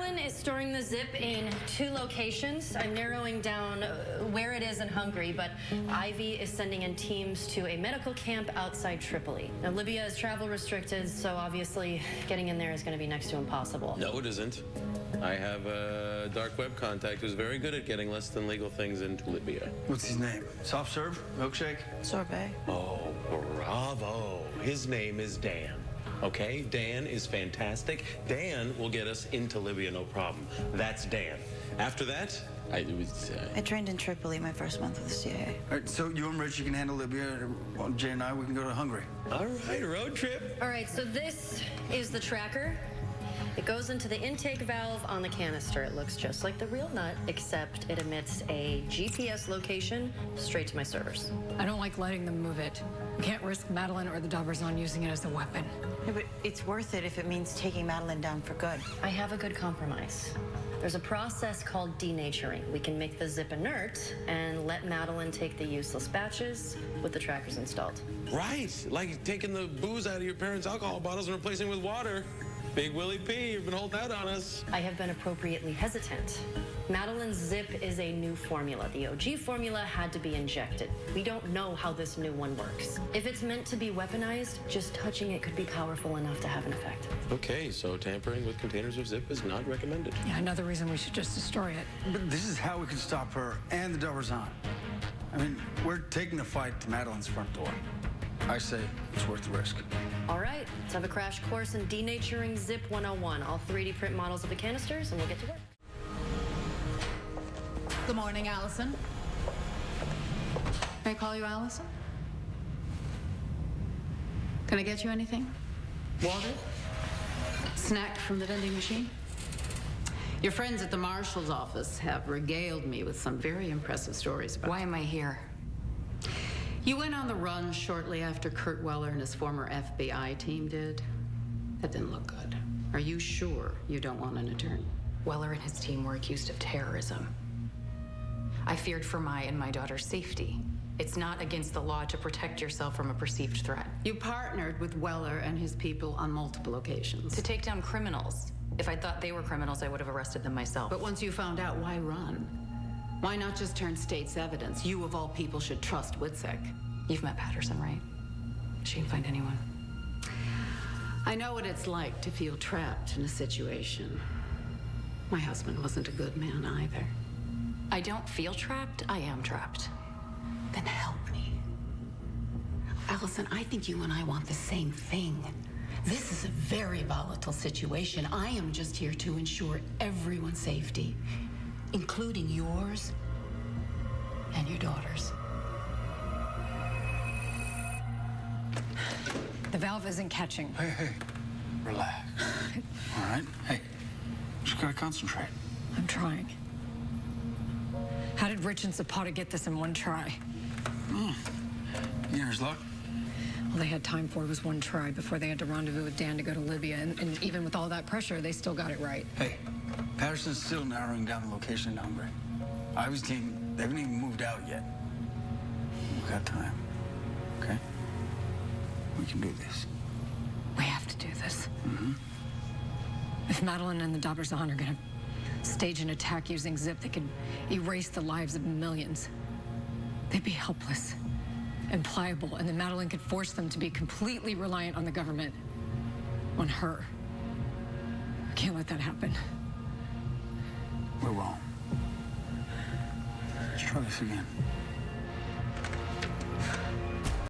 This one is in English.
Madeline is storing the zip in 2 locations. I'm narrowing down where it is in Hungary, but Ivy is sending in teams to a medical camp outside Tripoli. Now, Libya is travel restricted, so obviously getting in there is going to be next to impossible. No, it isn't. I have a dark web contact who's very good at getting less than legal things into Libya. What's his name? Soft serve? Milkshake? Sorbet. Oh, bravo. His name is Dan. Okay? Dan is fantastic. Dan will get us into Libya, no problem. That's Dan. After that, I trained in Tripoli my first month with the CIA. All right, so you and Richie can handle Libya. Well, Jay and I, we can go to Hungary. All right, road trip. All right, so this is the tracker. It goes into the intake valve on the canister. It looks just like the real nut, except it emits a GPS location straight to my servers. I don't like letting them move it. We can't risk Madeline or the Dobrzan using it as a weapon. Yeah, but it's worth it if it means taking Madeline down for good. I have a good compromise. There's a process called denaturing. We can make the zip inert and let Madeline take the useless batches with the trackers installed. Right, like taking the booze out of your parents' alcohol bottles and replacing it with water. Big Willie P, you've been holding out on us. I have been appropriately hesitant. Madeline's zip is a new formula. The OG formula had to be injected. We don't know how this new one works. If it's meant to be weaponized, just touching it could be powerful enough to have an effect. Okay, so tampering with containers of zip is not recommended. Yeah, another reason we should just destroy it. But this is how we can stop her and the Dobrzan. I mean, we're taking the fight to Madeline's front door. I say it's worth the risk. All right, let's have a crash course in denaturing Zip 101. I'll 3D print models of the canisters and we'll get to work. Good morning, Allison. May I call you Allison? Can I get you anything? Water? Snack from the vending machine? Your friends at the marshal's office have regaled me with some very impressive stories about Why am I here? You went on the run shortly after Kurt Weller and his former FBI team did. That didn't look good. Are you sure you don't want an attorney? Weller and his team were accused of terrorism. I feared for my and my daughter's safety. It's not against the law to protect yourself from a perceived threat. You partnered with Weller and his people on multiple occasions. To take down criminals. If I thought they were criminals, I would have arrested them myself. But once you found out, why run? Why not just turn state's evidence? You, of all people, should trust Witsek. You've met Patterson, right? She can find anyone. I know what it's like to feel trapped in a situation. My husband wasn't a good man either. I don't feel trapped, I am trapped. Then help me. Allison, I think you and I want the same thing. This is a very volatile situation. I am just here to ensure everyone's safety, including yours and your daughter's. The valve isn't catching. Hey, relax. All right? Hey, just gotta concentrate. I'm trying. How did Rich and Zapata get this in one try? Beginner's luck. All they had time for was one try before they had to rendezvous with Dan to go to Libya. And even with all that pressure, they still got it right. Hey, Patterson's still narrowing down the location in Hungary. Ivy's team, they haven't even moved out yet. We've got time, okay? We can do this. We have to do this. Mm-hmm. If Madeline and the Dobrzan are gonna stage an attack using Zip that could erase the lives of millions, they'd be helpless and pliable, and then Madeline could force them to be completely reliant on the government, on her. I can't let that happen. We won't. Let's try this again.